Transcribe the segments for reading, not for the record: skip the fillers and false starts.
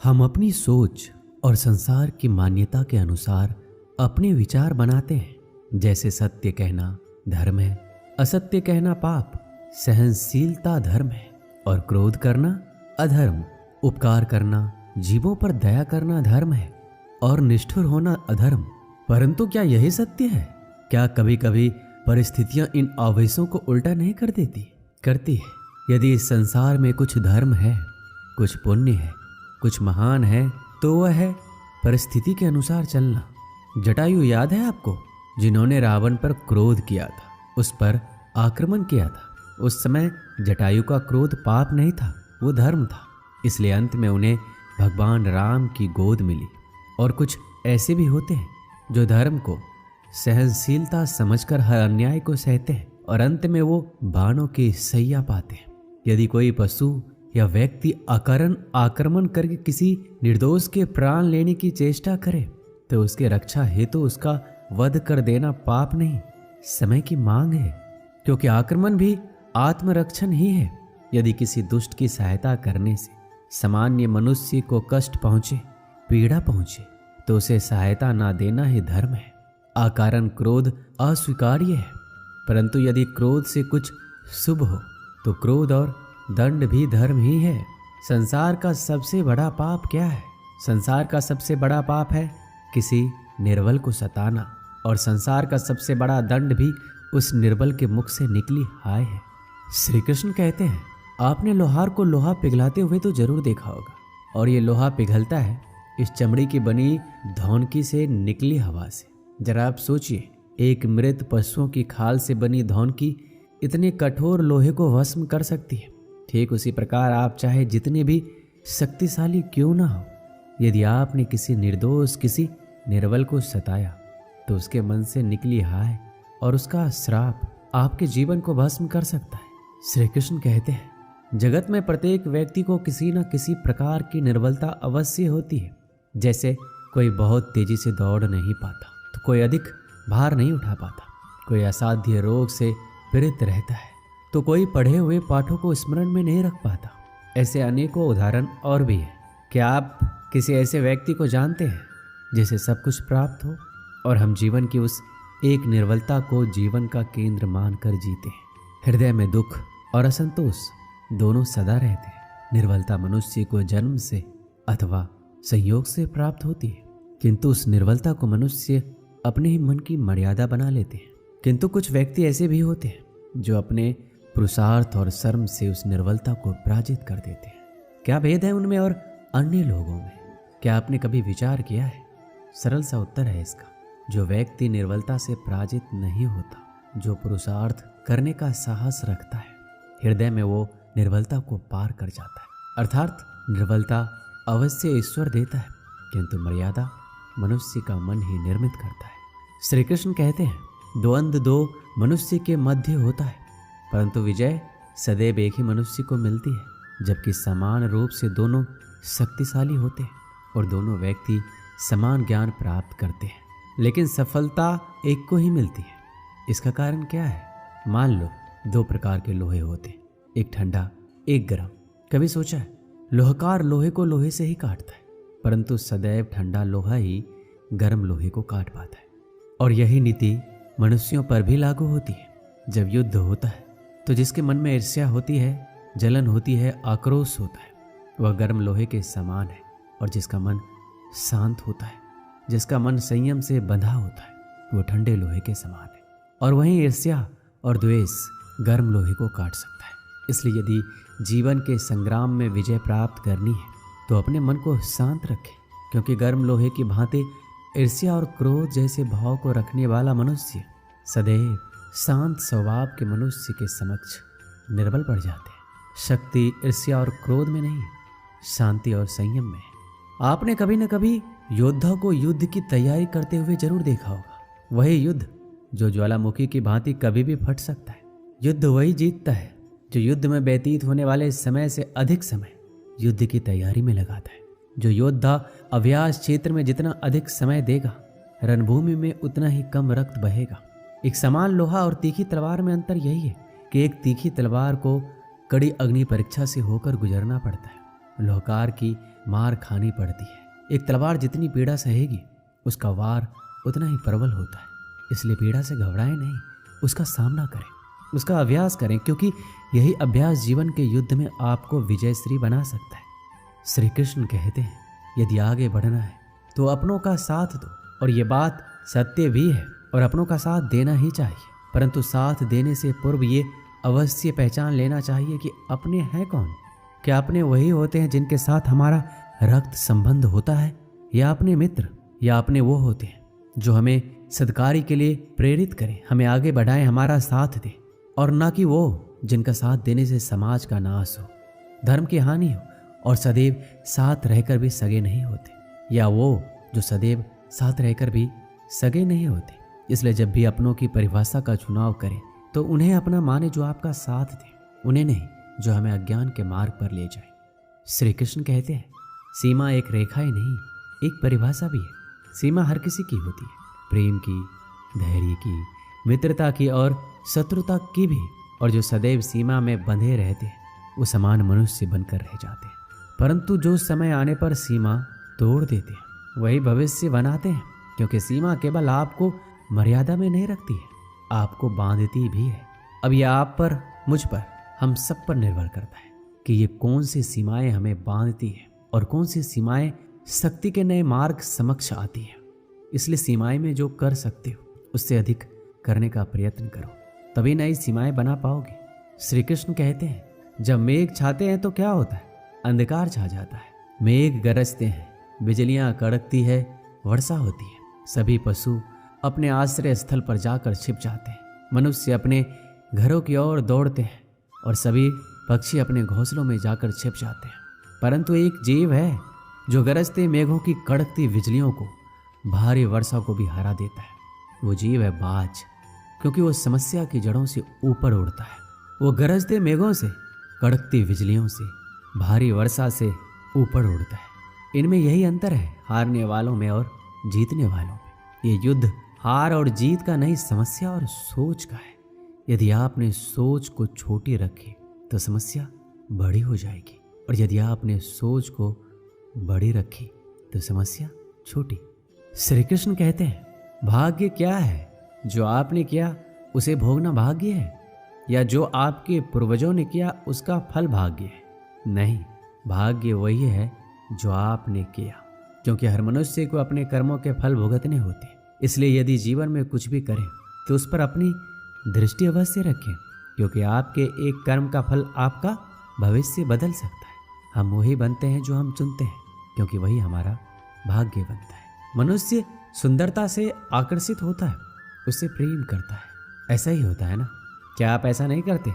हम अपनी सोच और संसार की मान्यता के अनुसार अपने विचार बनाते हैं। जैसे सत्य कहना धर्म है, असत्य कहना पाप, सहनशीलता धर्म है और क्रोध करना अधर्म, उपकार करना, जीवों पर दया करना धर्म है और निष्ठुर होना अधर्म। परंतु क्या यही सत्य है? क्या कभी कभी परिस्थितियां इन आवेशों को उल्टा नहीं कर देती? करती है। यदि इस संसार में कुछ धर्म है, कुछ पुण्य है, कुछ महान है, तो वह है परिस्थिति के अनुसार चलना। जटायु याद है आपको, जिन्होंने रावण पर क्रोध किया था, उस पर आक्रमण किया था। उस समय जटायु का क्रोध पाप नहीं था, वो धर्म था। इसलिए अंत में उन्हें भगवान राम की गोद मिली। और कुछ ऐसे भी होते हैं जो धर्म को सहनशीलता समझकर हर अन्याय को सहते हैं और अंत में वो बाणों की सैया पाते हैं। यदि कोई पशु या व्यक्ति अकारण आक्रमण करके किसी निर्दोष के प्राण लेने की चेष्टा करे तो उसके रक्षा हेतु उसका वध कर देना पाप नहीं, समय की मांग है, क्योंकि आक्रमण भी आत्मरक्षण ही है। यदि किसी दुष्ट की सहायता करने से सामान्य मनुष्य को कष्ट पहुंचे, पीड़ा पहुंचे, तो उसे सहायता ना देना ही धर्म है। अकारण क्रोध अस्वीकार्य है, परंतु यदि क्रोध से कुछ शुभ हो तो क्रोध और दंड भी धर्म ही है। संसार का सबसे बड़ा पाप क्या है? संसार का सबसे बड़ा पाप है किसी निर्बल को सताना, और संसार का सबसे बड़ा दंड भी उस निर्बल के मुख से निकली हाय है। श्री कृष्ण कहते हैं, आपने लोहार को लोहा पिघलाते हुए तो जरूर देखा होगा, और ये लोहा पिघलता है इस चमड़ी की बनी धौनकी से निकली हवा से। जरा आप सोचिए, एक मृत पशुओं की खाल से बनी धौनकी इतने कठोर लोहे को भस्म कर सकती है। ठीक उसी प्रकार आप चाहे जितने भी शक्तिशाली क्यों ना हो, यदि आपने किसी निर्दोष, किसी निर्बल को सताया तो उसके मन से निकली हाय और उसका श्राप आपके जीवन को भस्म कर सकता है। श्री कृष्ण कहते हैं, जगत में प्रत्येक व्यक्ति को किसी न किसी प्रकार की निर्बलता अवश्य होती है। जैसे कोई बहुत तेजी से दौड़ नहीं पाता तो कोई अधिक भार नहीं उठा पाता, कोई असाध्य रोग से पीड़ित रहता है तो कोई पढ़े हुए पाठों को स्मरण में नहीं रख पाता। ऐसे अनेकों उदाहरण और भी हैं। क्या आप किसी ऐसे व्यक्ति को जानते हैं जिसे सब कुछ प्राप्त हो और हम जीवन की उस एक निर्बलता को जीवन का केंद्र मानकर जीते हैं? हृदय में दुख और असंतोष दोनों सदा रहते हैं। निर्बलता मनुष्य को जन्म से अथवा संयोग से प्राप्त होती है, किंतु उस निर्बलता को मनुष्य अपने ही मन की मर्यादा बना लेते हैं। किंतु कुछ व्यक्ति ऐसे भी होते हैं जो अपने पुरुषार्थ और श्रम से उस निर्बलता को पराजित कर देते हैं। क्या भेद है उनमें और अन्य लोगों में? क्या आपने कभी विचार किया है? सरल सा उत्तर है इसका, जो व्यक्ति निर्बलता से पराजित नहीं होता, जो पुरुषार्थ करने का साहस रखता है, हृदय में वो निर्बलता को पार कर जाता है। अर्थात निर्बलता अवश्य ईश्वर देता है, किंतु मर्यादा मनुष्य का मन ही निर्मित करता है। श्री कृष्ण कहते हैं, द्वंद्व दो मनुष्य के मध्य होता है, परंतु विजय सदैव एक ही मनुष्य को मिलती है। जबकि समान रूप से दोनों शक्तिशाली होते हैं और दोनों व्यक्ति समान ज्ञान प्राप्त करते हैं, लेकिन सफलता एक को ही मिलती है। इसका कारण क्या है? मान लो दो प्रकार के लोहे होते हैं, एक ठंडा, एक गर्म। कभी सोचा है, लोहकार लोहे को लोहे से ही काटता है, परंतु सदैव ठंडा लोहा ही गर्म लोहे को काट पाता है। और यही नीति मनुष्यों पर भी लागू होती है। जब युद्ध होता है तो जिसके मन में ईर्ष्या होती है, जलन होती है, आक्रोश होता है, वह गर्म लोहे के समान है, और जिसका मन शांत होता है, जिसका मन संयम से बंधा होता है, वो ठंडे लोहे के समान है। और वहीं ईर्ष्या और द्वेष गर्म लोहे को काट सकता है। इसलिए यदि जीवन के संग्राम में विजय प्राप्त करनी है तो अपने मन को शांत रखें, क्योंकि गर्म लोहे की भांति ईर्ष्या और क्रोध जैसे भाव को रखने वाला मनुष्य सदैव शांत स्वभाव के मनुष्य के समक्ष निर्बल पड़ जाते हैं। शक्ति ईर्ष्या और क्रोध में नहीं, शांति और संयम में है। आपने कभी न कभी योद्धा को युद्ध की तैयारी करते हुए जरूर देखा होगा। वही युद्ध जो ज्वालामुखी की भांति कभी भी फट सकता है। युद्ध वही जीतता है जो युद्ध में व्यतीत होने वाले समय से अधिक समय युद्ध की तैयारी में लगाता है। जो योद्धा अभ्यास क्षेत्र में जितना अधिक समय देगा, रणभूमि में उतना ही कम रक्त बहेगा। एक समान लोहा और तीखी तलवार में अंतर यही है कि एक तीखी तलवार को कड़ी अग्नि परीक्षा से होकर गुजरना पड़ता है, लोहकार की मार खानी पड़ती है। एक तलवार जितनी पीड़ा सहेगी उसका वार उतना ही प्रबल होता है। इसलिए पीड़ा से घबराएं नहीं, उसका सामना करें, उसका अभ्यास करें, क्योंकि यही अभ्यास जीवन के युद्ध में आपको विजयश्री बना सकता है। श्री कृष्ण कहते हैं, यदि आगे बढ़ना है तो अपनों का साथ दो। और ये बात सत्य भी है, और अपनों का साथ देना ही चाहिए। परंतु साथ देने से पूर्व ये अवश्य पहचान लेना चाहिए कि अपने हैं कौन। क्या अपने वही होते हैं जिनके साथ हमारा रक्त संबंध होता है, या अपने मित्र, या अपने वो होते हैं जो हमें सत्कार्य के लिए प्रेरित करें, हमें आगे बढ़ाएं, हमारा साथ दें, और ना कि वो जिनका साथ देने से समाज का नाश हो, धर्म की हानि हो और सदैव साथ रहकर भी सगे नहीं होते, या वो जो सदैव साथ रहकर भी सगे नहीं होते। इसलिए जब भी अपनों की परिभाषा का चुनाव करें तो उन्हें अपना माने जो आपका साथ दे, उन्हें नहीं जो हमें अज्ञान के मार्ग पर ले जाए। श्री कृष्ण कहते हैं, सीमा एक रेखा ही नहीं, एक परिभाषा भी है। सीमा हर किसी की होती है, प्रेम की, धैर्य की, मित्रता की और शत्रुता की भी। और जो सदैव सीमा में बंधे रहते हैं वो समान मनुष्य बनकर रह जाते हैं। परंतु जो समय आने पर सीमा तोड़ देते हैं वही भविष्य बनाते हैं, क्योंकि सीमा केवल आपको मर्यादा में नहीं रखती है, आपको बांधती भी है। अब यह आप पर, मुझ पर, हम सब पर निर्भर करता है कि ये कौन सी सीमाएं हमें बांधती है और कौन सी सीमाएं शक्ति के नए मार्ग समक्ष आती है। इसलिए सीमाएं में जो कर सकते हो उससे अधिक करने का प्रयत्न करो, तभी नई सीमाएं बना पाओगे। श्री कृष्ण कहते हैं, जब मेघ छाते हैं तो क्या होता है, अंधकार छा जाता है। मेघ गरजते हैं, बिजलियां कड़कती है, वर्षा होती है, सभी पशु अपने आश्रय स्थल पर जाकर छिप जाते हैं, मनुष्य अपने घरों की ओर दौड़ते हैं और सभी पक्षी अपने घोंसलों में जाकर छिप जाते हैं। परंतु एक जीव है जो गरजते मेघों की कड़कती बिजलियों को, भारी वर्षा को भी हरा देता है। वो जीव है बाज, क्योंकि वो समस्या की जड़ों से ऊपर उड़ता है। वो गरजते मेघों से, कड़कती बिजलियों से, भारी वर्षा से ऊपर उड़ता है। इनमें यही अंतर है हारने वालों में और जीतने वालों में। ये युद्ध हार और जीत का नहीं, समस्या और सोच का है। यदि आपने सोच को छोटी रखी तो समस्या बड़ी हो जाएगी, और यदि आपने सोच को बड़ी रखी तो समस्या छोटी। श्री कृष्ण कहते हैं, भाग्य क्या है, जो आपने किया उसे भोगना भाग्य है, या जो आपके पूर्वजों ने किया उसका फल भाग्य है? नहीं, भाग्य वही है जो आपने किया, क्योंकि हर मनुष्य को अपने कर्मों के फल भुगतने होते हैं। इसलिए यदि जीवन में कुछ भी करें तो उस पर अपनी दृष्टि अवश्य रखें, क्योंकि आपके एक कर्म का फल आपका भविष्य बदल सकता है। हम वही बनते हैं जो हम चुनते हैं, क्योंकि वही हमारा भाग्य बनता है। मनुष्य सुंदरता से आकर्षित होता है, उससे प्रेम करता है। ऐसा ही होता है ना? क्या आप ऐसा नहीं करते?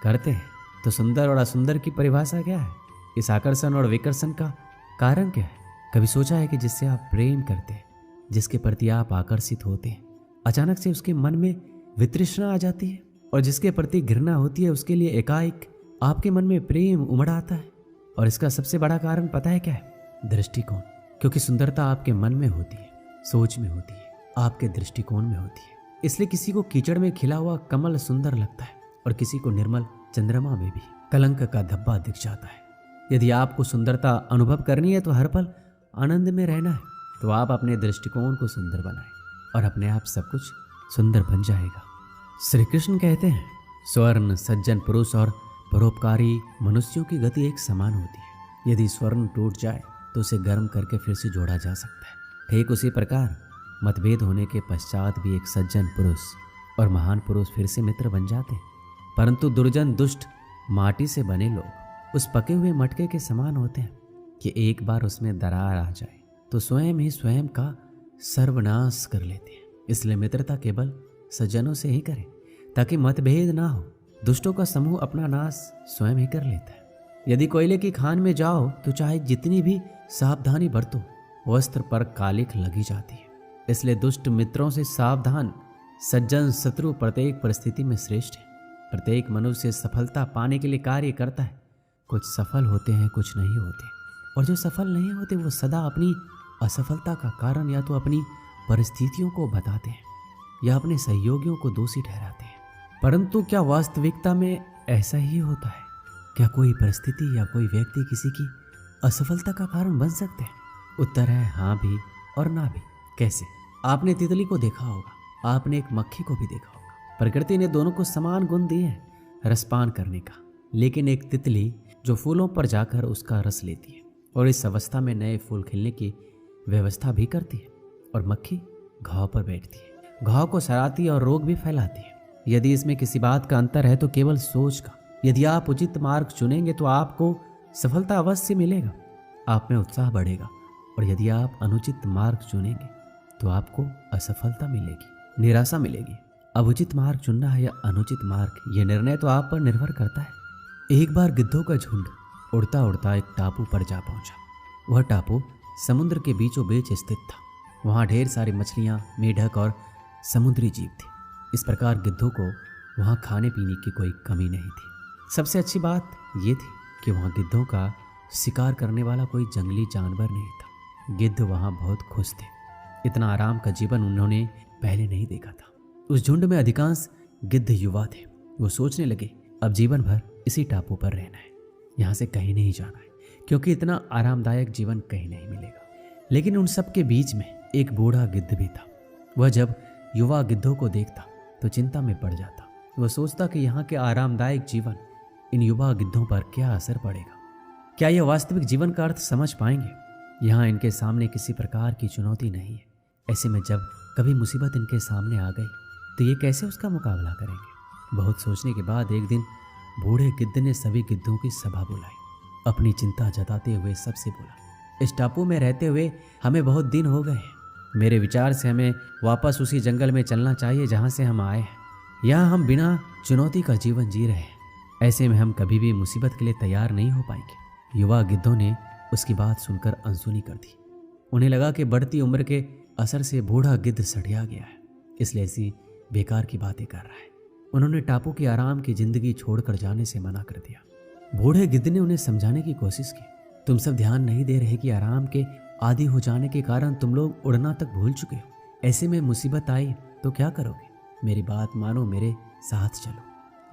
करते हैं। तो सुंदर और असुंदर की परिभाषा क्या है? इस आकर्षण और विकर्षण का कारण क्या है? कभी सोचा है कि जिससे आप प्रेम करते हैं, जिसके प्रति आप आकर्षित होते हैं, अचानक से उसके मन में वितृष्णा आ जाती है, और जिसके प्रति घृणा होती है उसके लिए एकाएक आपके मन में प्रेम उमड़ आता है। और इसका सबसे बड़ा कारण पता है क्या है? दृष्टिकोण। क्योंकि सुंदरता आपके मन में होती है, सोच में होती है, आपके दृष्टिकोण में होती है। इसलिए किसी को कीचड़ में खिला हुआ कमल सुंदर लगता है, और किसी को निर्मल चंद्रमा में भी कलंक का धब्बा दिख जाता है। यदि आपको सुंदरता अनुभव करनी है तो हर पल आनंद में रहना है, तो आप अपने दृष्टिकोण को सुंदर बनाएं, और अपने आप सब कुछ सुंदर बन जाएगा। श्री कृष्ण कहते हैं, स्वर्ण, सज्जन पुरुष और परोपकारी मनुष्यों की गति एक समान होती है। यदि स्वर्ण टूट जाए तो उसे गर्म करके फिर से जोड़ा जा सकता है। ठीक उसी प्रकार मतभेद होने के पश्चात भी एक सज्जन पुरुष और महान पुरुष फिर से मित्र बन जाते हैं। परंतु दुर्जन, दुष्ट, माटी से बने लोग उस पके हुए मटके के समान होते हैं कि एक बार उसमें दरार आ जाए तो स्वयं ही स्वयं का सर्वनाश कर लेते हैं। इसलिए मित्रता केवल सज्जनों से ही करें, ताकि मतभेद ना हो। दुष्टों का समूह अपना नाश स्वयं ही कर लेता है। यदि कोयले की खान में जाओ तो चाहे जितनी भी सावधानी बरतो, वस्त्र पर कालिख लगी जाती है। इसलिए दुष्ट मित्रों से सावधान। सज्जन शत्रु प्रत्येक परिस्थिति में श्रेष्ठ है। प्रत्येक मनुष्य सफलता पाने के लिए कार्य करता है। कुछ सफल होते हैं, कुछ नहीं होते, और जो सफल नहीं होते वो सदा अपनी असफलता का कारण या तो अपनी परिस्थितियों को बताते हैं या अपने सहयोगियों को दोषी ठहराते हैं। परंतु क्या वास्तविकता में ऐसा ही होता है? क्या कोई परिस्थिति या कोई व्यक्ति किसी की असफलता का कारण बन सकते हैं? उत्तर है हाँ भी और ना भी। कैसे? आपने तितली को देखा होगा, आपने एक मक्खी को भी देखा होगा। प्रकृति ने दोनों को समान गुण दिए हैं रसपान करने का, लेकिन एक तितली जो फूलों पर जाकर उसका रस लेती है और इस अवस्था में नए फूल खिलने की व्यवस्था भी करती है, और मक्खी घाव पर बैठती है, घाव को सराहती है और रोग भी फैलाती है। यदि इसमें किसी बात का अंतर है तो केवल सोच का। यदि आप उचित मार्ग चुनेंगे तो आपको सफलता अवश्य मिलेगा, आप में उत्साह बढ़ेगा, और यदि आप अनुचित मार्ग चुनेंगे तो आपको असफलता मिलेगी, निराशा मिलेगी। अब उचित मार्ग चुनना है या अनुचित मार्ग, यह निर्णय तो आप पर निर्भर करता है। एक बार गिद्धों का झुंड उड़ता उड़ता एक टापू पर जा पहुंचा। वह टापू समुद्र के बीचों बीच स्थित था। वहां ढेर सारी मछलियां, मेढक और समुद्री जीव थे। इस प्रकार गिद्धों को वहां खाने पीने की कोई कमी नहीं थी। सबसे अच्छी बात यह थी कि वहां गिद्धों का शिकार करने वाला कोई जंगली जानवर नहीं था। गिद्ध वहां बहुत खुश थे। इतना आराम का जीवन उन्होंने पहले नहीं देखा था। उस झुंड में अधिकांश गिद्ध युवा थे। वो सोचने लगे अब जीवन भर इसी टापू पर रहना है, यहाँ से कहीं नहीं जाना है, क्योंकि इतना आरामदायक जीवन कहीं नहीं मिलेगा। लेकिन उन सब के बीच में एक बूढ़ा गिद्ध भी था। वह जब युवा गिद्धों को देखता तो चिंता में पड़ जाता। वह सोचता कि यहाँ के आरामदायक जीवन इन युवा गिद्धों पर क्या असर पड़ेगा, क्या यह वास्तविक जीवन का अर्थ समझ पाएंगे। यहाँ इनके सामने किसी प्रकार की चुनौती नहीं है। ऐसे में जब कभी मुसीबत इनके सामने आ गई तो ये कैसे उसका मुकाबला करेंगे। बहुत सोचने के बाद एक दिन बूढ़े गिद्ध ने सभी गिद्धों की सभा बुलाई। अपनी चिंता जताते हुए सबसे बोला, इस टापू में रहते हुए हमें बहुत दिन हो गए हैं। मेरे विचार से हमें वापस उसी जंगल में चलना चाहिए जहाँ से हम आए हैं। यहाँ हम बिना चुनौती का जीवन जी रहे हैं। ऐसे में हम कभी भी मुसीबत के लिए तैयार नहीं हो पाएंगे। युवा गिद्धों ने उसकी बात सुनकर अनसुनी कर दी। उन्हें लगा कि बढ़ती उम्र के असर से बूढ़ा गिद्ध सठिया गया है, इसलिए ऐसी बेकार की बातें कर रहा है। उन्होंने टापू की आराम की जिंदगी छोड़कर जाने से मना कर दिया। बूढ़े गिद्ध ने उन्हें समझाने की कोशिश की, तुम सब ध्यान नहीं दे रहे कि आराम के आदी हो जाने के कारण तुम लोग उड़ना तक भूल चुके हो। ऐसे में मुसीबत आई तो क्या करोगे? मेरी बात मानो, मेरे साथ चलो।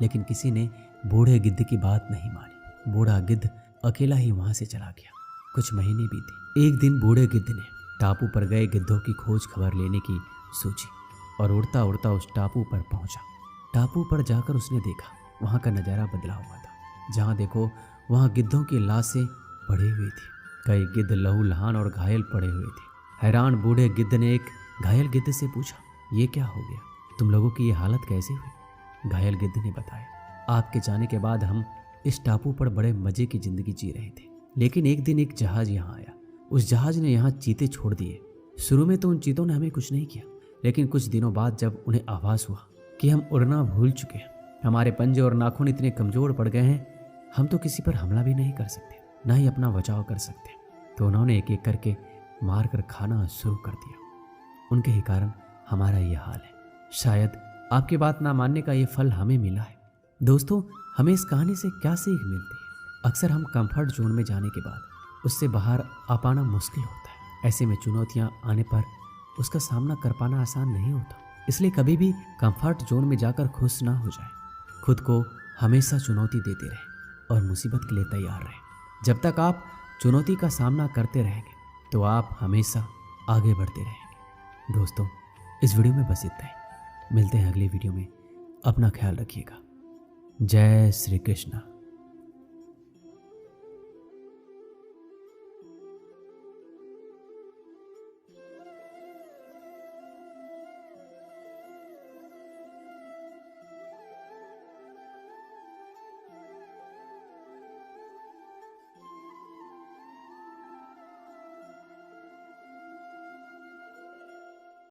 लेकिन किसी ने बूढ़े गिद्ध की बात नहीं मानी। बूढ़ा गिद्ध अकेला ही वहां से चला गया। कुछ महीने बीते। एक दिन बूढ़े गिद्ध ने टापू पर गए गिद्धों की खोज खबर लेने की सोची और उड़ता उड़ता उस टापू पर पहुंचा। टापू पर जाकर उसने देखा वहां का नज़ारा बदला हुआ था। जहां देखो वहां गिद्धों की लाशें पड़ी हुई थी। कई गिद्ध लहूलुहान और घायल पड़े हुए थे। हैरान बूढ़े गिद्ध ने एक घायल गिद्ध से पूछा, ये क्या हो गया? तुम लोगों की ये हालत कैसे हुई? घायल गिद्ध ने बताया, आपके जाने के बाद हम इस टापू पर बड़े मजे की जिंदगी जी रहे थे, लेकिन एक दिन एक जहाज यहाँ आया। उस जहाज ने यहाँ चीते छोड़ दिए। शुरू में तो उन चीतों ने हमें कुछ नहीं किया, लेकिन कुछ दिनों बाद जब उन्हें आभास हुआ कि हम उड़ना भूल चुके हैं, हमारे पंजे और नाखून इतने कमजोर पड़ गए हैं, हम तो किसी पर हमला भी नहीं कर सकते, ना ही अपना बचाव कर सकते, तो उन्होंने एक एक करके मार कर खाना शुरू कर दिया। उनके ही कारण हमारा ये हाल है। शायद आपकी बात ना मानने का ये फल हमें मिला है। दोस्तों, हमें इस कहानी से क्या सीख मिलती है? अक्सर हम कंफर्ट जोन में जाने के बाद उससे बाहर आ पाना मुश्किल होता है। ऐसे में चुनौतियां आने पर उसका सामना कर पाना आसान नहीं होता। इसलिए कभी भी कंफर्ट जोन में जाकर खुश ना हो जाए। खुद को हमेशा चुनौती देते रहे और मुसीबत के लिए तैयार रहे। जब तक आप चुनौती का सामना करते रहेंगे तो आप हमेशा आगे बढ़ते रहेंगे। दोस्तों, इस वीडियो में बस इतना ही। मिलते हैं अगली वीडियो में। अपना ख्याल रखिएगा। जय श्री कृष्ण।